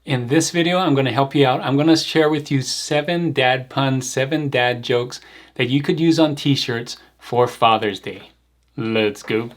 In this video, I'm going to help you out. I'm going to share with you 7 dad puns, 7 dad jokes that you could use on t-shirts for Father's Day. Let's go.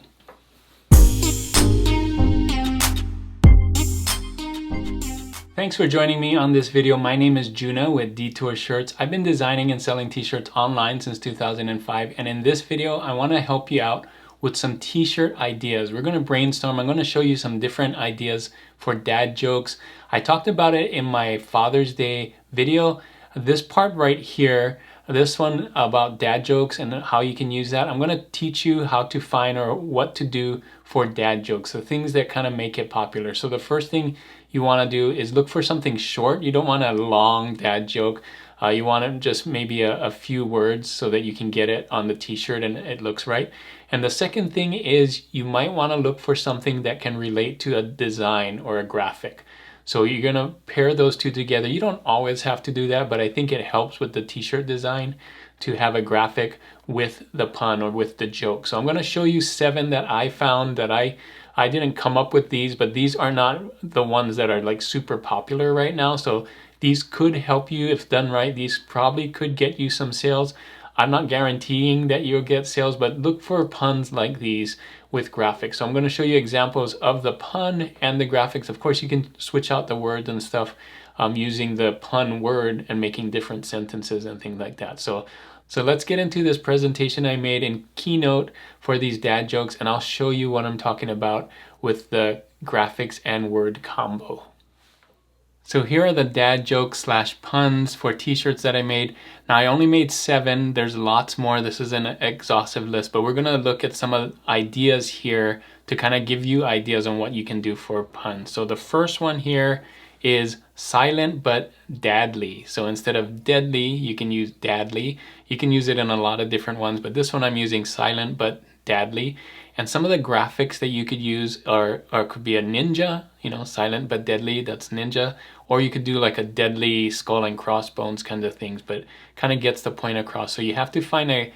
Thanks for joining me on this video. My name is Juna with Detour Shirts. I've been designing and selling t-shirts online since 2005, and in this video, I want to help you out with some t-shirt ideas. We're going to brainstorm. I'm going to show you some different ideas for dad jokes. I talked about it in my Father's Day video. This part right here, this one about dad jokes and how you can use that, I'm going to teach you how to find or what to do for dad jokes, the things that kind of make it popular. So the first thing you want to do is look for something short. You don't want a long dad joke. You want it just maybe a few words so that you can get it on the t-shirt and it looks right. And the second thing is you might want to look for something that can relate to a design or a graphic. So you're going to pair those two together. You don't always have to do that, but I think it helps with the t-shirt design to have a graphic with the pun or with the joke. So I'm going to show you 7 that I found that I didn't come up with these, but these are not the ones that are like super popular right now. So these could help you if done right. These probably could get you some sales. I'm not guaranteeing that you'll get sales, but look for puns like these with graphics. So I'm going to show you examples of the pun and the graphics. Of course, you can switch out the words and stuff using the pun word and making different sentences and things like that. So let's get into this presentation I made in Keynote for these dad jokes, and I'll show you what I'm talking about with the graphics and word combo. So here are the dad jokes / puns for t-shirts that I made. Now I only made 7, there's lots more. This is an exhaustive list, but we're gonna look at some of the ideas here to kind of give you ideas on what you can do for puns. So the first one here is silent but dadly. So instead of deadly, you can use dadly. You can use it in a lot of different ones, but this one I'm using silent but dadly. And some of the graphics that you could use are could be a ninja, silent but deadly, that's ninja. Or you could do like a deadly skull and crossbones kind of things, but kind of gets the point across. So you have to find a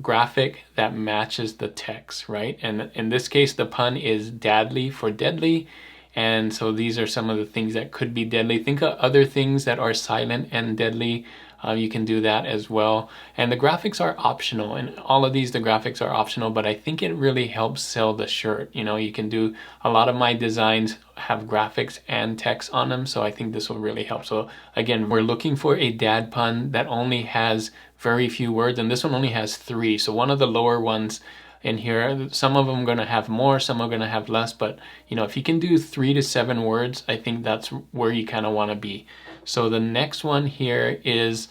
graphic that matches the text, right? And in this case, the pun is dadly for deadly. And so these are some of the things that could be deadly. Think of other things that are silent and deadly. You can do that as well. And the graphics are optional. And all of these, the graphics are optional, but I think it really helps sell the shirt. You can do, a lot of my designs have graphics and text on them. So I think this will really help. So again, we're looking for a dad pun that only has very few words. And this one only has 3. So one of the lower ones in here, some of them are going to have more, some are going to have less, but if you can do 3 to 7 words, I think that's where you kind of want to be. So the next one here is,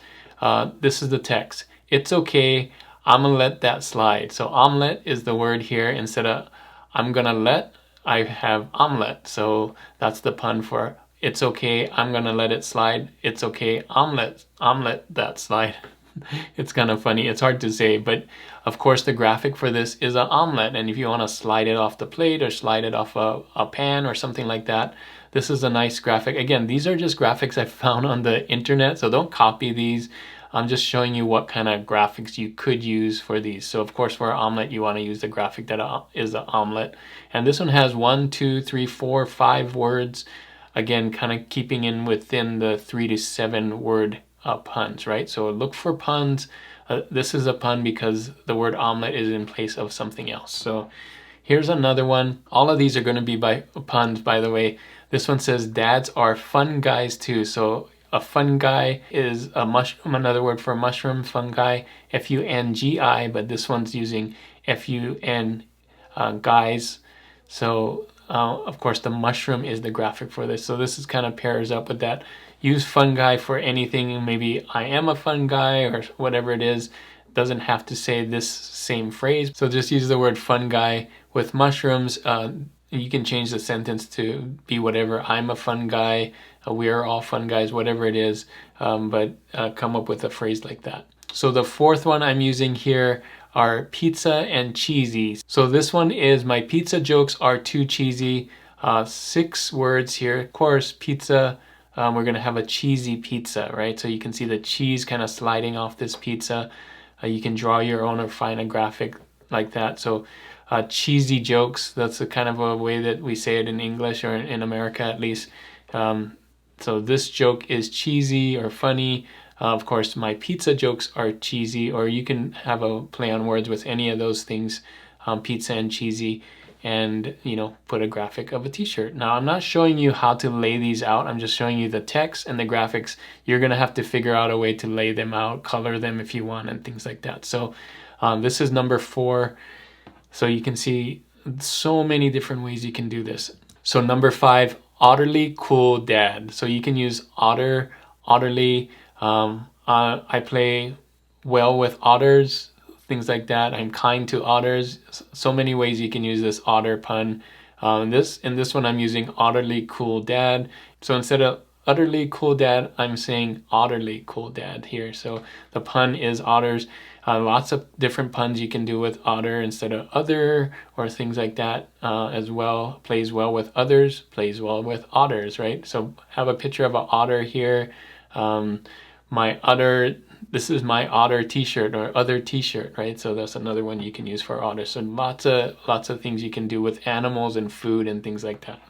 this is the text. It's okay, I'm gonna let that slide. So omelette is the word here. Instead of I'm gonna let, I have omelette. So that's the pun for it's okay, I'm gonna let it slide. It's okay, omelette that slide. It's kind of funny. It's hard to say, but of course the graphic for this is an omelet. And if you want to slide it off the plate or slide it off a pan or something like that, this is a nice graphic. Again, these are just graphics I found on the internet, so don't copy these. I'm just showing you what kind of graphics you could use for these. So of course for an omelet, you want to use the graphic that is an omelet. And this one has 1, 2, 3, 4, 5 words. Again, kind of keeping in within the 3 to 7 word puns, right? So look for puns. This is a pun because the word omelet is in place of something else. So here's another one. All of these are going to be by puns, by the way. This one says dads are fun guys too. So a fun guy is a mushroom, another word for mushroom, fungi, F-U-N-G-I, but this one's using F-U-N guys. So of course the mushroom is the graphic for this. So this is kind of pairs up with that. Use fungi for anything. Maybe I am a fun guy or whatever it is. Doesn't have to say this same phrase. So just use the word fun guy with mushrooms. You can change the sentence to be whatever. I'm a fun guy. We are all fun guys, whatever it is. But come up with a phrase like that. So the fourth one I'm using here are pizza and cheesy. So this one is my pizza jokes are too cheesy. 6 words here. Of course, pizza. We're going to have a cheesy pizza, right? So you can see the cheese kind of sliding off this pizza. You can draw your own or find a graphic like that. So cheesy jokes, that's a kind of a way that we say it in English or in America at least. So this joke is cheesy or funny. Of course, my pizza jokes are cheesy, or you can have a play on words with any of those things, pizza and cheesy, and put a graphic of a t-shirt. Now I'm not showing you how to lay these out. I'm just showing you the text and the graphics. You're gonna have to figure out a way to lay them out, color them if you want, and things like that. So this is number 4. So you can see so many different ways you can do this. So number 5, Otterly cool dad. So you can use Otter, Otterly. I play well with otters, things like that. I'm kind to otters. So many ways you can use this otter pun. In this one I'm using Otterly cool dad. So instead of utterly cool dad, I'm saying Otterly cool dad here. So the pun is otters. Lots of different puns you can do with otter instead of other, or things like that as well. Plays well with others, plays well with otters, right? So have a picture of an otter here. This is my otter t-shirt, or other t-shirt, right? So that's another one you can use for otter. So lots of things you can do with animals and food and things like that.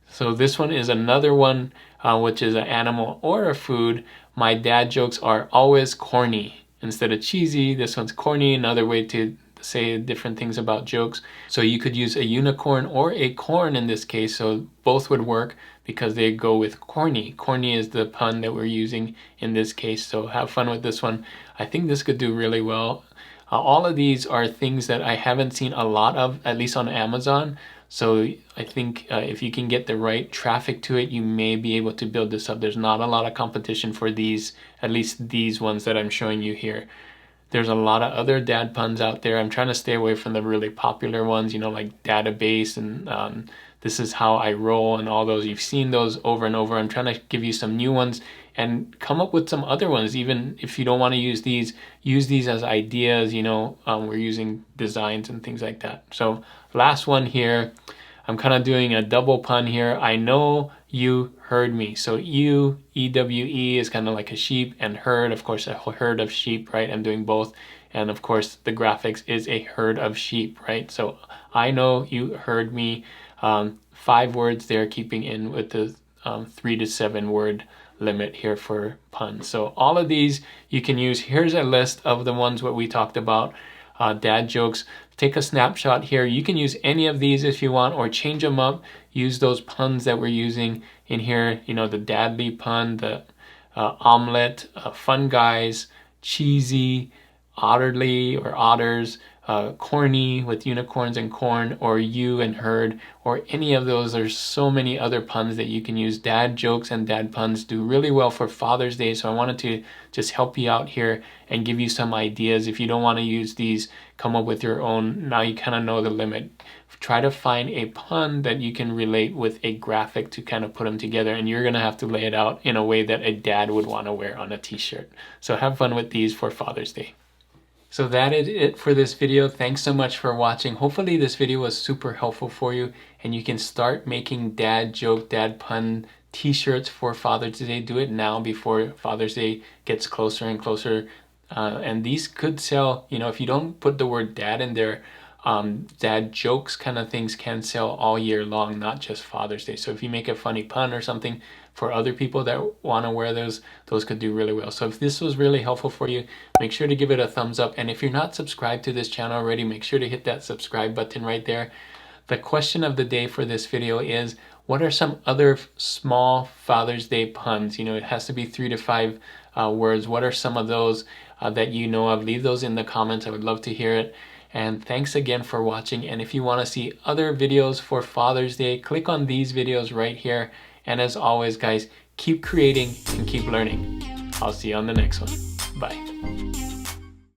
So this one is another one, which is an animal or a food. My dad jokes are always corny. Instead of cheesy, this one's corny, another way to say different things about jokes. So you could use a unicorn or a corn in this case, so both would work because they go with corny. Corny is the pun that we're using in this case, so have fun with this one. I think this could do really well. All of these are things that I haven't seen a lot of, at least on Amazon. So I think if you can get the right traffic to it, you may be able to build this up. There's not a lot of competition for these, at least these ones that I'm showing you here. There's a lot of other dad puns out there. I'm trying to stay away from the really popular ones, like database and this is how I roll and all those. You've seen those over and over. I'm trying to give you some new ones and come up with some other ones. Even if you don't want to use these as ideas, we're using designs and things like that. So last one here, I'm kind of doing a double pun here. I know you heard me. So EWE is kind of like a sheep, and herd, of course, a herd of sheep, right? I'm doing both. And of course, the graphics is a herd of sheep, right? So I know you heard me. 5 words there, keeping in with the 3 to 7 word limit here for puns. So all of these you can use. Here's a list of the ones what we talked about. Dad jokes. Take a snapshot here. You can use any of these if you want, or change them up. Use those puns that we're using in here. The dadly pun, the omelette, fun guys, cheesy, otterly or otters, corny with unicorns and corn, or you and herd, or any of those. There's so many other puns that you can use. Dad jokes and dad puns do really well for Father's Day, so I wanted to just help you out here and give you some ideas. If you don't want to use these, come up with your own. Now you kind of know the limit. Try to find a pun that you can relate with a graphic to kind of put them together, and you're going to have to lay it out in a way that a dad would want to wear on a t-shirt. So have fun with these for Father's Day. So that is it for this video. Thanks so much for watching. Hopefully this video was super helpful for you, and you can start making dad joke, dad pun t-shirts for Father's Day. Do it now before Father's Day gets closer and closer. And these could sell, if you don't put the word dad in there, dad jokes kind of things can sell all year long, not just Father's Day. So if you make a funny pun or something for other people that want to wear those could do really well. So if this was really helpful for you, make sure to give it a thumbs up. And if you're not subscribed to this channel already, make sure to hit that subscribe button right there. The question of the day for this video is, what are some other small Father's Day puns? It has to be 3 to 5 words. What are some of those that you know of? Leave those in the comments. I would love to hear it. And thanks again for watching. And if you want to see other videos for Father's Day, click on these videos right here. And as always, guys, keep creating and keep learning. I'll see you on the next one. Bye.